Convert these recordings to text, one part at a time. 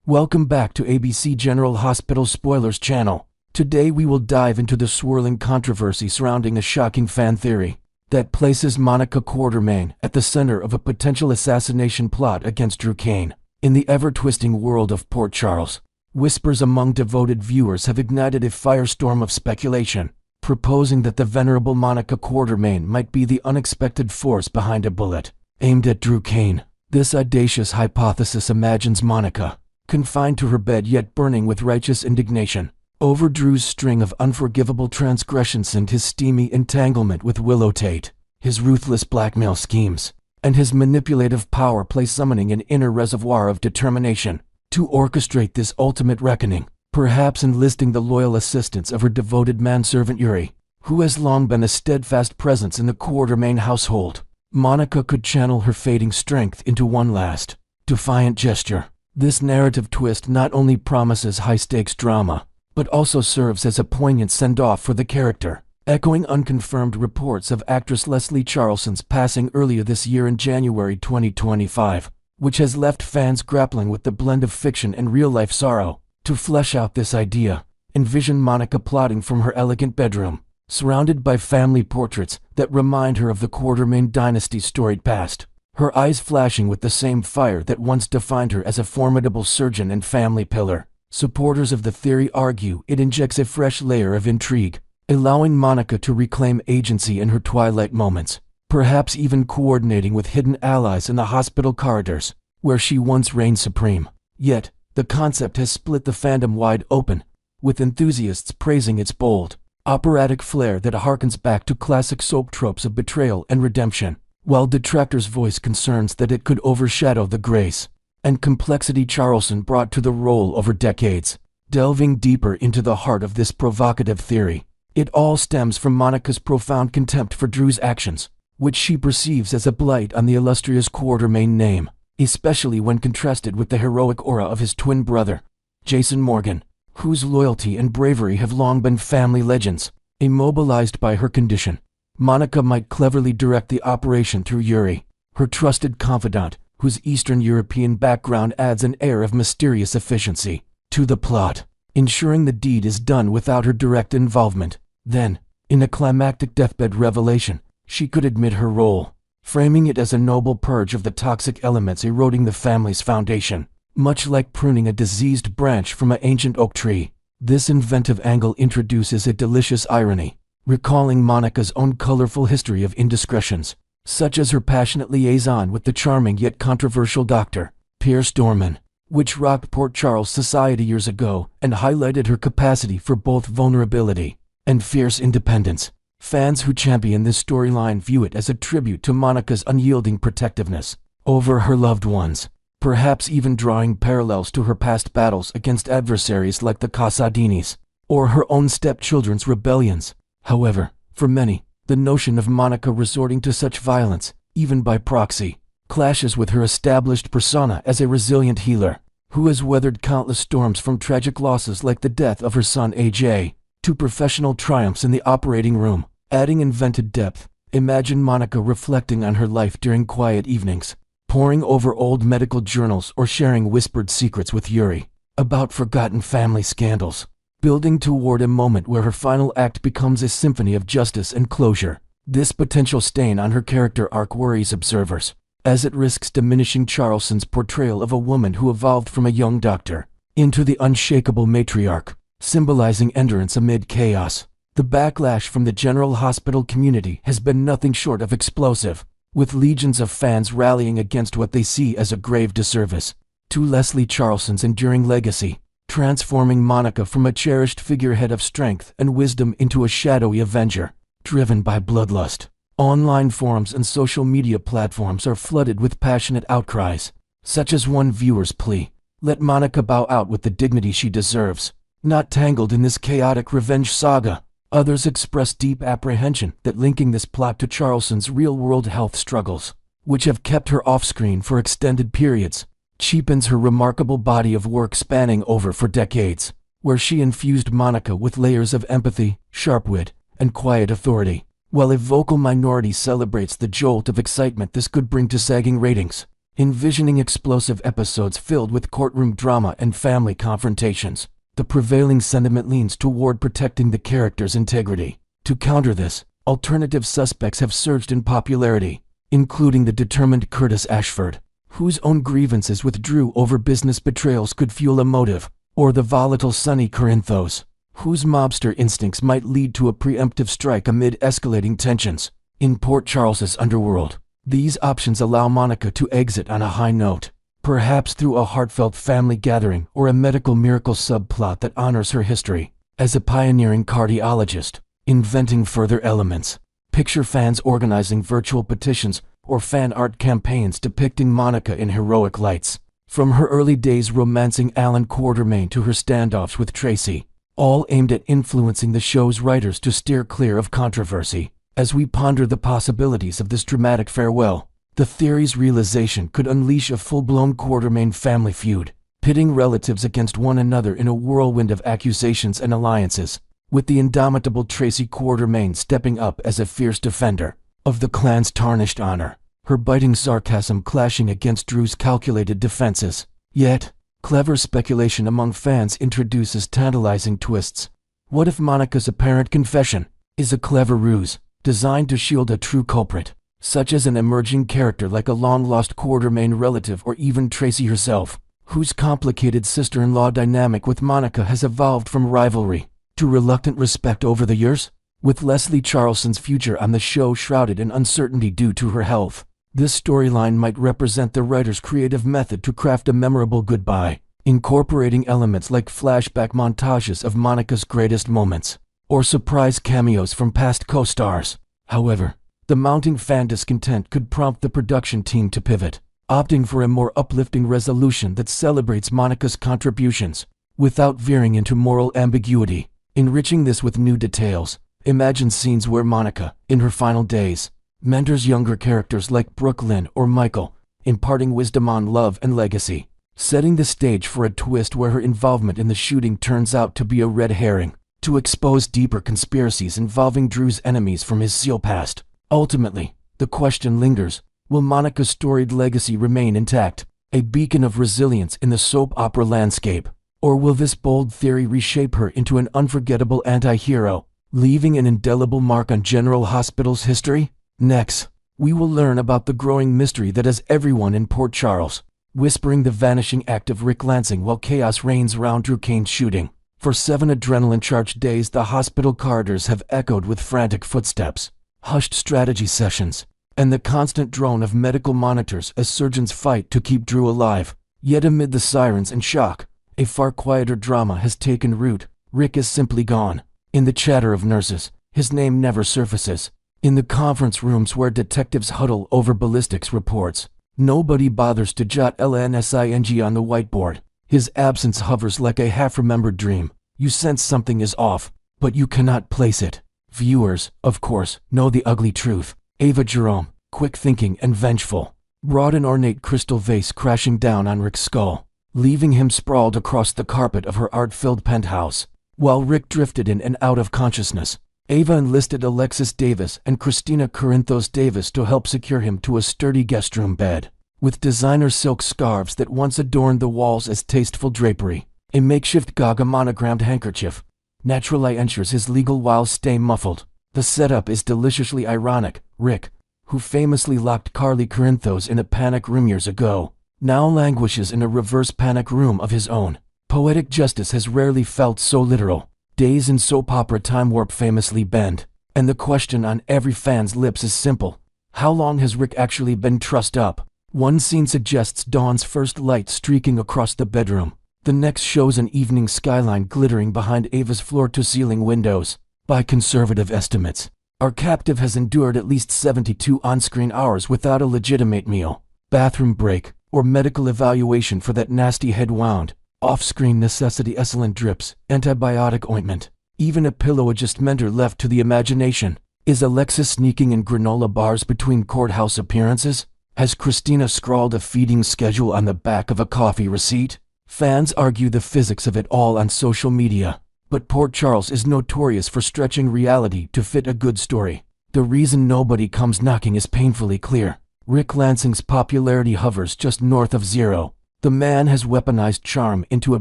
Welcome back to ABC General Hospital Spoilers channel. Today we will dive into the swirling controversy surrounding a shocking fan theory that places Monica Quartermaine at the center of a potential assassination plot against Drew Cain. In the ever-twisting world of Port Charles, whispers among devoted viewers have ignited a firestorm of speculation, proposing that the venerable Monica Quartermaine might be the unexpected force behind a bullet aimed at Drew Cain. This audacious hypothesis imagines Monica, confined to her bed yet burning with righteous indignation, over Drew's string of unforgivable transgressions and his steamy entanglement with Willow Tate, his ruthless blackmail schemes, and his manipulative power play summoning an inner reservoir of determination to orchestrate this ultimate reckoning, perhaps enlisting the loyal assistance of her devoted manservant Yuri, who has long been a steadfast presence in the Quartermaine household. Monica could channel her fading strength into one last, defiant gesture. This narrative twist not only promises high-stakes drama, but also serves as a poignant send-off for the character, echoing unconfirmed reports of actress Leslie Charleson's passing earlier this year in January 2025, which has left fans grappling with the blend of fiction and real-life sorrow. To flesh out this idea, envision Monica plotting from her elegant bedroom, surrounded by family portraits that remind her of the Quartermaine dynasty's storied past, her eyes flashing with the same fire that once defined her as a formidable surgeon and family pillar. Supporters of the theory argue it injects a fresh layer of intrigue, allowing Monica to reclaim agency in her twilight moments, perhaps even coordinating with hidden allies in the hospital corridors, where she once reigned supreme. Yet, the concept has split the fandom wide open, with enthusiasts praising its bold, operatic flair that harkens back to classic soap tropes of betrayal and redemption, while detractors voice concerns that it could overshadow the grace and complexity Charleson brought to the role over decades. Delving deeper into the heart of this provocative theory, it all stems from Monica's profound contempt for Drew's actions, which she perceives as a blight on the illustrious Quartermaine name, especially when contrasted with the heroic aura of his twin brother, Jason Morgan, whose loyalty and bravery have long been family legends. Immobilized by her condition, Monica might cleverly direct the operation through Yuri, her trusted confidant, whose Eastern European background adds an air of mysterious efficiency to the plot, ensuring the deed is done without her direct involvement. Then, in a climactic deathbed revelation, she could admit her role, framing it as a noble purge of the toxic elements eroding the family's foundation, much like pruning a diseased branch from an ancient oak tree. This inventive angle introduces a delicious irony, recalling Monica's own colorful history of indiscretions, such as her passionate liaison with the charming yet controversial Dr. Pierce Dorman, which rocked Port Charles society years ago and highlighted her capacity for both vulnerability and fierce independence. Fans who champion this storyline view it as a tribute to Monica's unyielding protectiveness over her loved ones, perhaps even drawing parallels to her past battles against adversaries like the Casadinis, or her own stepchildren's rebellions. However, for many, the notion of Monica resorting to such violence, even by proxy, clashes with her established persona as a resilient healer, who has weathered countless storms from tragic losses like the death of her son AJ, to professional triumphs in the operating room. Adding invented depth, imagine Monica reflecting on her life during quiet evenings, poring over old medical journals or sharing whispered secrets with Yuri about forgotten family scandals, building toward a moment where her final act becomes a symphony of justice and closure. This potential stain on her character arc worries observers, as it risks diminishing Charleson's portrayal of a woman who evolved from a young doctor into the unshakable matriarch, symbolizing endurance amid chaos. The backlash from the General Hospital community has been nothing short of explosive, with legions of fans rallying against what they see as a grave disservice to Leslie Charleson's enduring legacy, transforming Monica from a cherished figurehead of strength and wisdom into a shadowy avenger, driven by bloodlust. Online forums and social media platforms are flooded with passionate outcries, such as one viewer's plea: "Let Monica bow out with the dignity she deserves, not tangled in this chaotic revenge saga." Others express deep apprehension that linking this plot to Charleson's real-world health struggles, which have kept her off-screen for extended periods, cheapens her remarkable body of work spanning over 4 decades, where she infused Monica with layers of empathy, sharp wit, and quiet authority. While a vocal minority celebrates the jolt of excitement this could bring to sagging ratings, envisioning explosive episodes filled with courtroom drama and family confrontations. The prevailing sentiment leans toward protecting the character's integrity. To counter this, alternative suspects have surged in popularity, including the determined Curtis Ashford, whose own grievances with Drew over business betrayals could fuel a motive, or the volatile Sonny Corinthos, whose mobster instincts might lead to a preemptive strike amid escalating tensions. In Port Charles's underworld, these options allow Monica to exit on a high note, perhaps through a heartfelt family gathering or a medical miracle subplot that honors her history as a pioneering cardiologist. Inventing further elements. Picture fans organizing virtual petitions or fan art campaigns depicting Monica in heroic lights. From her early days romancing Alan Quartermain to her standoffs with Tracy, all aimed at influencing the show's writers to steer clear of controversy. As we ponder the possibilities of this dramatic farewell, the theory's realization could unleash a full-blown Quartermain family feud, pitting relatives against one another in a whirlwind of accusations and alliances, with the indomitable Tracy Quartermain stepping up as a fierce defender of the clan's tarnished honor, her biting sarcasm clashing against Drew's calculated defenses. Yet, clever speculation among fans introduces tantalizing twists. What if Monica's apparent confession is a clever ruse, designed to shield a true culprit, such as an emerging character like a long-lost Quartermain relative or even Tracy herself, whose complicated sister-in-law dynamic with Monica has evolved from rivalry to reluctant respect over the years? With Leslie Charleson's future on the show shrouded in uncertainty due to her health, this storyline might represent the writer's creative method to craft a memorable goodbye, incorporating elements like flashback montages of Monica's greatest moments, or surprise cameos from past co-stars. However, the mounting fan discontent could prompt the production team to pivot, opting for a more uplifting resolution that celebrates Monica's contributions, without veering into moral ambiguity. Enriching this with new details, imagine scenes where Monica, in her final days, mentors younger characters like Brooklyn or Michael, imparting wisdom on love and legacy, setting the stage for a twist where her involvement in the shooting turns out to be a red herring, to expose deeper conspiracies involving Drew's enemies from his SEAL past. Ultimately, the question lingers, will Monica's storied legacy remain intact, a beacon of resilience in the soap opera landscape? Or will this bold theory reshape her into an unforgettable anti-hero, leaving an indelible mark on General Hospital's history? Next, we will learn about the growing mystery that has everyone in Port Charles whispering the vanishing act of Rick Lansing while chaos reigns around Drew Kane's shooting. For 7 adrenaline-charged days, the hospital corridors have echoed with frantic footsteps, hushed strategy sessions, and the constant drone of medical monitors as surgeons fight to keep Drew alive. Yet amid the sirens and shock, a far quieter drama has taken root. Rick is simply gone. In the chatter of nurses, his name never surfaces. In the conference rooms where detectives huddle over ballistics reports, nobody bothers to jot LNSING on the whiteboard. His absence hovers like a half-remembered dream. You sense something is off, but you cannot place it. Viewers, of course, know the ugly truth. Ava Jerome, quick-thinking and vengeful, brought an ornate crystal vase crashing down on Rick's skull, leaving him sprawled across the carpet of her art-filled penthouse. While Rick drifted in and out of consciousness, Ava enlisted Alexis Davis and Christina Corinthos Davis to help secure him to a sturdy guest room bed, with designer silk scarves that once adorned the walls as tasteful drapery. A makeshift Gaga monogrammed handkerchief naturally ensures his legal while stay muffled. The setup is deliciously ironic. Rick, who famously locked Carly Corinthos in a panic room years ago, now languishes in a reverse panic room of his own. Poetic justice has rarely felt so literal. Days in soap opera time warp famously bend, and the question on every fan's lips is simple. How long has Rick actually been trussed up? One scene suggests dawn's first light streaking across the bedroom. The next shows an evening skyline glittering behind Ava's floor-to-ceiling windows. By conservative estimates, our captive has endured at least 72 on-screen hours without a legitimate meal, bathroom break, or medical evaluation for that nasty head wound. Off-screen necessity Esalen drips, antibiotic ointment, even a pillow adjustment are left to the imagination. Is Alexis sneaking in granola bars between courthouse appearances? Has Christina scrawled a feeding schedule on the back of a coffee receipt? Fans argue the physics of it all on social media, but Port Charles is notorious for stretching reality to fit a good story. The reason nobody comes knocking is painfully clear. Rick Lansing's popularity hovers just north of zero. The man has weaponized charm into a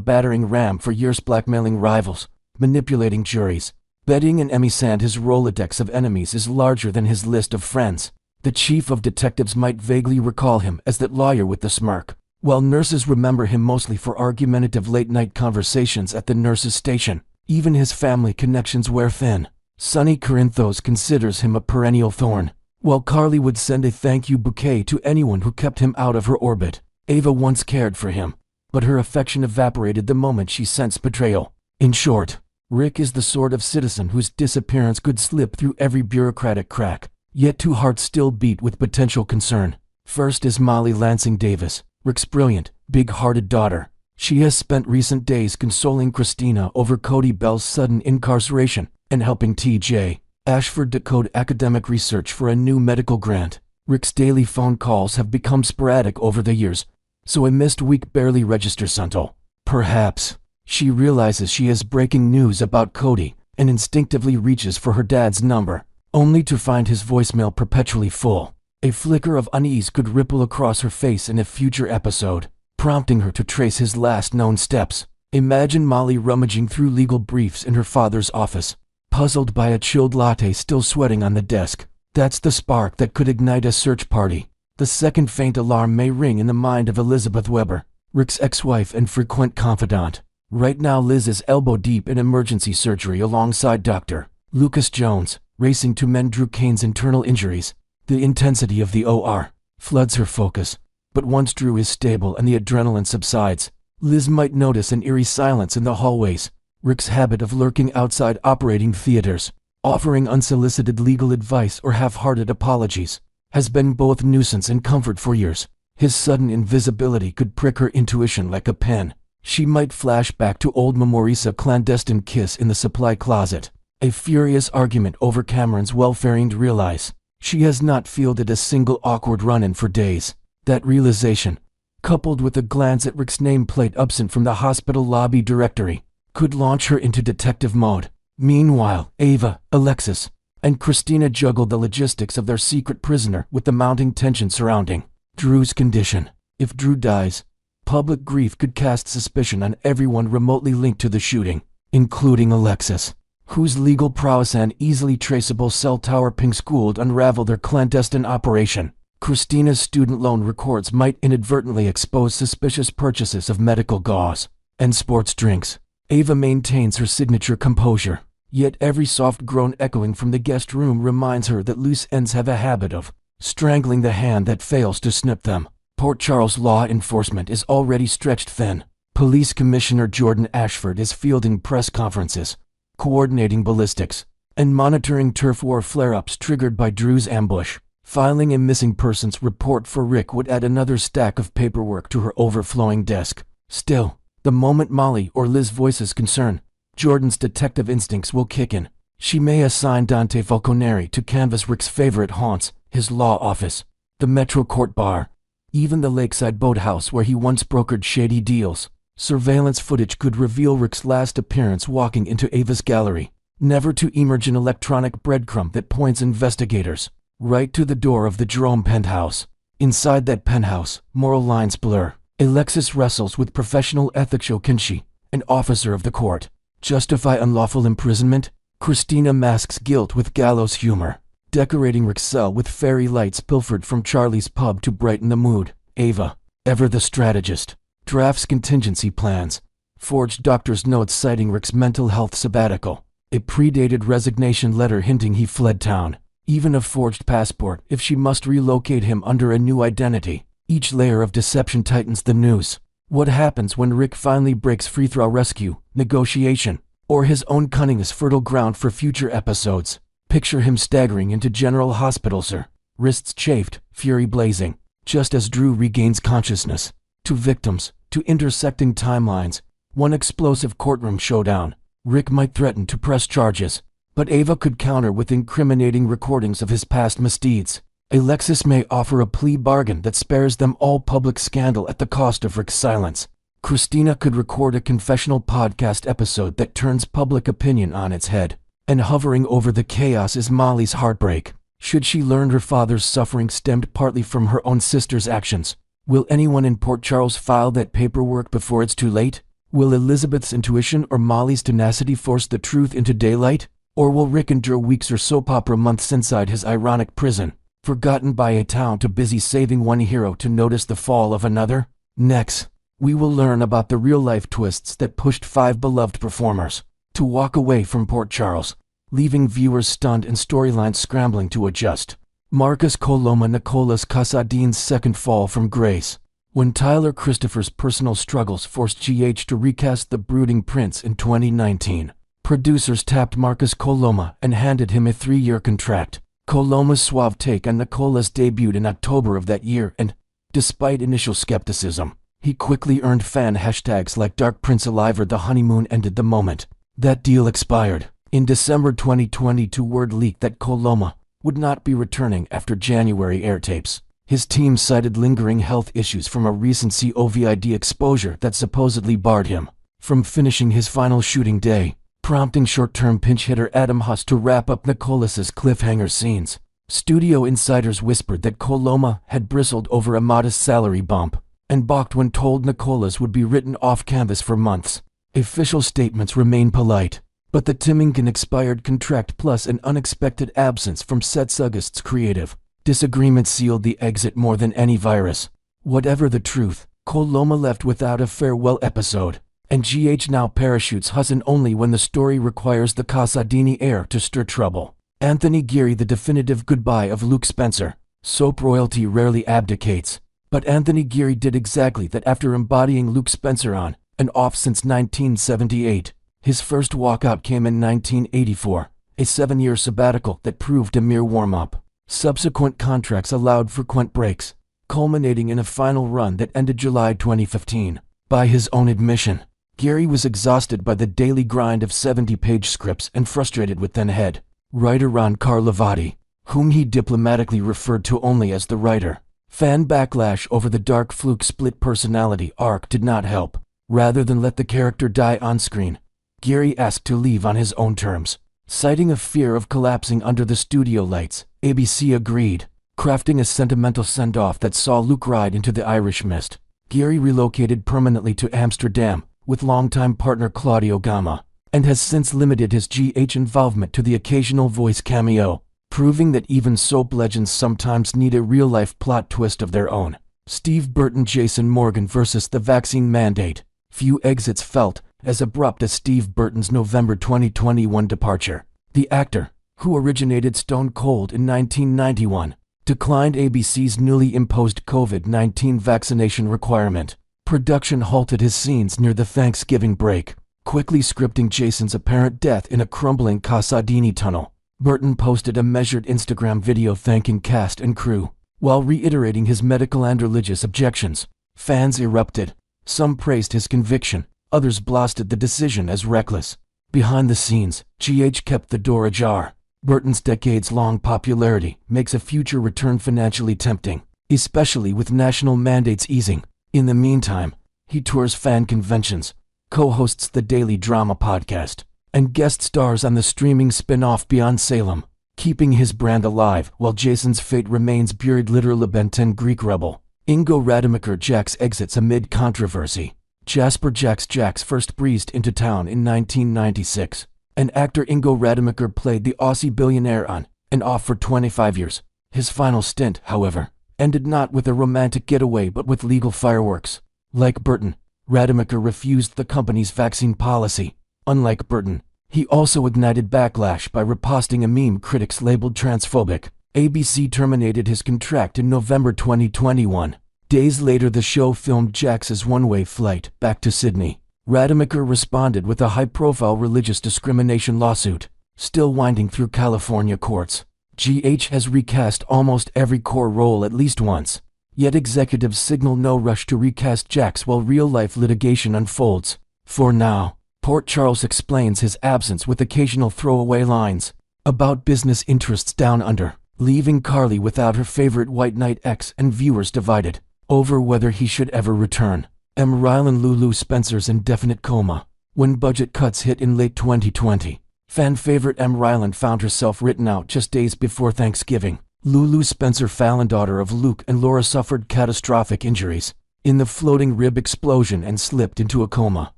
battering ram for years, blackmailing rivals, manipulating juries, betting and Emmy-sand. His Rolodex of enemies is larger than his list of friends. The chief of detectives might vaguely recall him as that lawyer with the smirk, while nurses remember him mostly for argumentative late-night conversations at the nurses' station. Even his family connections wear thin. Sonny Corinthos considers him a perennial thorn, while Carly would send a thank you bouquet to anyone who kept him out of her orbit. Ava once cared for him, but her affection evaporated the moment she sensed betrayal. In short, Rick is the sort of citizen whose disappearance could slip through every bureaucratic crack, yet two hearts still beat with potential concern. First is Molly Lansing Davis, Rick's brilliant, big-hearted daughter. She has spent recent days consoling Christina over Cody Bell's sudden incarceration and helping T.J. Ashford decode academic research for a new medical grant. Rick's daily phone calls have become sporadic over the years, so a missed week barely registers until, perhaps, she realizes she has breaking news about Cody and instinctively reaches for her dad's number, only to find his voicemail perpetually full. A flicker of unease could ripple across her face in a future episode, prompting her to trace his last known steps. Imagine Molly rummaging through legal briefs in her father's office, puzzled by a chilled latte still sweating on the desk. That's the spark that could ignite a search party. The second faint alarm may ring in the mind of Elizabeth Weber, Rick's ex-wife and frequent confidant. Right now Liz is elbow-deep in emergency surgery alongside Dr. Lucas Jones, racing to mend Drew Kane's internal injuries. The intensity of the OR floods her focus, but once Drew is stable and the adrenaline subsides, Liz might notice an eerie silence in the hallways. Rick's habit of lurking outside operating theaters, offering unsolicited legal advice or half-hearted apologies, has been both nuisance and comfort for years. His sudden invisibility could prick her intuition like a pen. She might flash back to old memories, a clandestine kiss in the supply closet, a furious argument over Cameron's welfare, and realize she has not fielded a single awkward run-in for days. That realization, coupled with a glance at Rick's nameplate absent from the hospital lobby directory, could launch her into detective mode. Meanwhile, Ava, Alexis, and Christina juggled the logistics of their secret prisoner with the mounting tension surrounding Drew's condition. If Drew dies, public grief could cast suspicion on everyone remotely linked to the shooting, including Alexis, whose legal prowess and easily traceable cell tower pings could unravel their clandestine operation. Christina's student loan records might inadvertently expose suspicious purchases of medical gauze and sports drinks. Ava maintains her signature composure, yet every soft groan echoing from the guest room reminds her that loose ends have a habit of strangling the hand that fails to snip them. Port Charles law enforcement is already stretched thin. Police Commissioner Jordan Ashford is fielding press conferences, coordinating ballistics, and monitoring turf war flare-ups triggered by Drew's ambush. Filing a missing persons report for Rick would add another stack of paperwork to her overflowing desk. Still, the moment Molly or Liz voices concern, Jordan's detective instincts will kick in. She may assign Dante Falconeri to canvass Rick's favorite haunts, his law office, the Metro Court Bar, even the lakeside boathouse where he once brokered shady deals. Surveillance footage could reveal Rick's last appearance walking into Ava's gallery, never to emerge, an electronic breadcrumb that points investigators right to the door of the Jerome penthouse. Inside that penthouse, moral lines blur. Alexis wrestles with professional ethics. Can she, an officer of the court, justify unlawful imprisonment? Christina masks guilt with gallows humor, decorating Rick's cell with fairy lights pilfered from Charlie's pub to brighten the mood. Ava, ever the strategist, drafts contingency plans, forged doctor's notes citing Rick's mental health sabbatical, a predated resignation letter hinting he fled town, even a forged passport if she must relocate him under a new identity. Each layer of deception tightens the noose. What happens when Rick finally breaks free through rescue, negotiation, or his own cunning is fertile ground for future episodes? Picture him staggering into General Hospital, sir, wrists chafed, fury blazing, just as Drew regains consciousness. To victims, to intersecting timelines, one explosive courtroom showdown. Rick might threaten to press charges, but Ava could counter with incriminating recordings of his past misdeeds. Alexis may offer a plea bargain that spares them all public scandal at the cost of Rick's silence. Christina could record a confessional podcast episode that turns public opinion on its head. And hovering over the chaos is Molly's heartbreak. Should she learn her father's suffering stemmed partly from her own sister's actions? Will anyone in Port Charles file that paperwork before it's too late? Will Elizabeth's intuition or Molly's tenacity force the truth into daylight? Or will Rick endure weeks or soap opera months inside his ironic prison, forgotten by a town too busy saving one hero to notice the fall of another? Next, we will learn about the real-life twists that pushed 5 beloved performers to walk away from Port Charles, leaving viewers stunned and storylines scrambling to adjust. Marcus Coloma, Nicolas Casadine's second fall from grace. When Tyler Christopher's personal struggles forced GH to recast the brooding prince in 2019, producers tapped Marcus Coloma and handed him a 3-year contract. Coloma's suave take on Nicolas debuted in October of that year and, despite initial skepticism, he quickly earned fan hashtags like Dark Prince Alive or The Honeymoon ended the moment that deal expired. In December 2022, word leaked that Coloma would not be returning after January air tapes. His team cited lingering health issues from a recent COVID exposure that supposedly barred him from finishing his final shooting day, prompting short-term pinch hitter Adam Huss to wrap up Nicolas's cliffhanger scenes. Studio insiders whispered that Coloma had bristled over a modest salary bump and balked when told Nicolas would be written off canvas for months. Official statements remain polite, but the Timmingen expired contract plus an unexpected absence from sets August's creative disagreement sealed the exit more than any virus. Whatever the truth, Coloma left without a farewell episode, and GH now parachutes Husson only when the story requires the Casadini heir to stir trouble. Anthony Geary, the definitive goodbye of Luke Spencer. Soap royalty rarely abdicates, but Anthony Geary did exactly that after embodying Luke Spencer on and off since 1978. His first walkout came in 1984, a 7-year sabbatical that proved a mere warm-up. Subsequent contracts allowed frequent breaks, culminating in a final run that ended July 2015. By his own admission, Geary was exhausted by the daily grind of 70-page scripts and frustrated with then-head writer Ron Carlivati, whom he diplomatically referred to only as the writer. Fan backlash over the dark Fluke split personality arc did not help. Rather than let the character die on screen, Geary asked to leave on his own terms. Citing a fear of collapsing under the studio lights, ABC agreed, crafting a sentimental send-off that saw Luke ride into the Irish mist. Geary relocated permanently to Amsterdam with longtime partner Claudio Gama, and has since limited his GH involvement to the occasional voice cameo, proving that even soap legends sometimes need a real-life plot twist of their own. Steve Burton, Jason Morgan versus the vaccine mandate. Few exits felt as abrupt as Steve Burton's November 2021 departure. The actor, who originated Stone Cold in 1991, declined ABC's newly imposed COVID-19 vaccination requirement. Production halted his scenes near the Thanksgiving break, quickly scripting Jason's apparent death in a crumbling Casadini tunnel. Burton posted a measured Instagram video thanking cast and crew, while reiterating his medical and religious objections. Fans erupted. Some praised his conviction, others blasted the decision as reckless. Behind the scenes, GH kept the door ajar. Burton's decades-long popularity makes a future return financially tempting, especially with national mandates easing. In the meantime, he tours fan conventions, co-hosts the Daily Drama podcast, and guest stars on the streaming spin-off Beyond Salem, keeping his brand alive while Jason's fate remains buried. Literal Benten Greek rebel. Ingo Rademacher Jax exits amid controversy. Jasper Jax first breezed into town in 1996, and actor Ingo Rademacher played the Aussie billionaire on and off for 25 years. His final stint, however, ended not with a romantic getaway but with legal fireworks. Like Burton, Rademacher refused the company's vaccine policy. Unlike Burton, he also ignited backlash by reposting a meme critics labeled transphobic. ABC terminated his contract in November 2021. Days later, the show filmed Jax's one-way flight back to Sydney. Rademacher responded with a high-profile religious discrimination lawsuit, still winding through California courts. GH has recast almost every core role at least once, yet executives signal no rush to recast Jax while real-life litigation unfolds. For now, Port Charles explains his absence with occasional throwaway lines about business interests down under, leaving Carly without her favorite White Knight ex and viewers divided over whether he should ever return. Rylan Lulu Spencer's indefinite coma. When budget cuts hit in late 2020, Fan favorite Em Ryland found herself written out just days before Thanksgiving. Lulu Spencer Fallon, daughter of Luke and Laura, suffered catastrophic injuries in the floating rib explosion and slipped into a coma,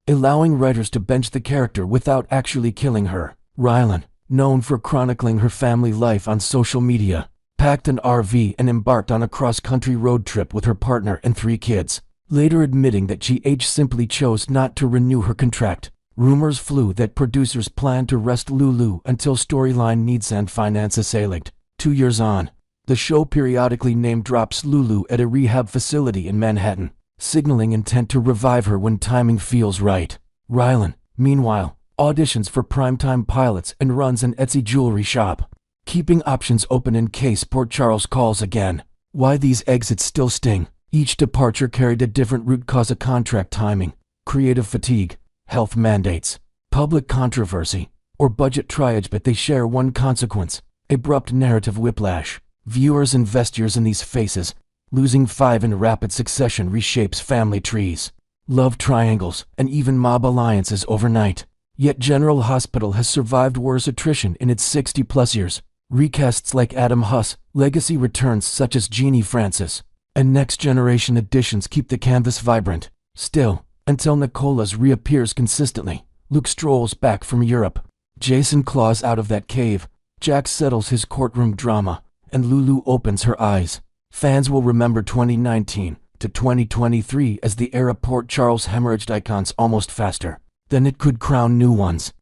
allowing writers to bench the character without actually killing her. Ryland, known for chronicling her family life on social media, packed an RV and embarked on a cross-country road trip with her partner and 3 kids, later admitting that she simply chose not to renew her contract. Rumors flew that producers planned to rest Lulu until storyline needs and finances assailed. 2 years on, the show periodically name-drops Lulu at a rehab facility in Manhattan, signaling intent to revive her when timing feels right. Ryland, meanwhile, auditions for primetime pilots and runs an Etsy jewelry shop, keeping options open in case Port Charles calls again. Why these exits still sting? Each departure carried a different root cause: a contract timing, creative fatigue, health mandates, public controversy, or budget triage, but they share one consequence: abrupt narrative whiplash. Viewers invest years in these faces. Losing 5 in rapid succession reshapes family trees, love triangles, and even mob alliances overnight. Yet General Hospital has survived worse attrition in its 60-plus years. Recasts like Adam Huss, legacy returns such as Jeannie Francis, and next-generation additions keep the canvas vibrant. Still, until Nicolas reappears consistently, Luke strolls back from Europe, Jason claws out of that cave, Jack settles his courtroom drama, and Lulu opens her eyes. Fans will remember 2019 to 2023 as the era Port Charles hemorrhaged icons almost faster than it could crown new ones.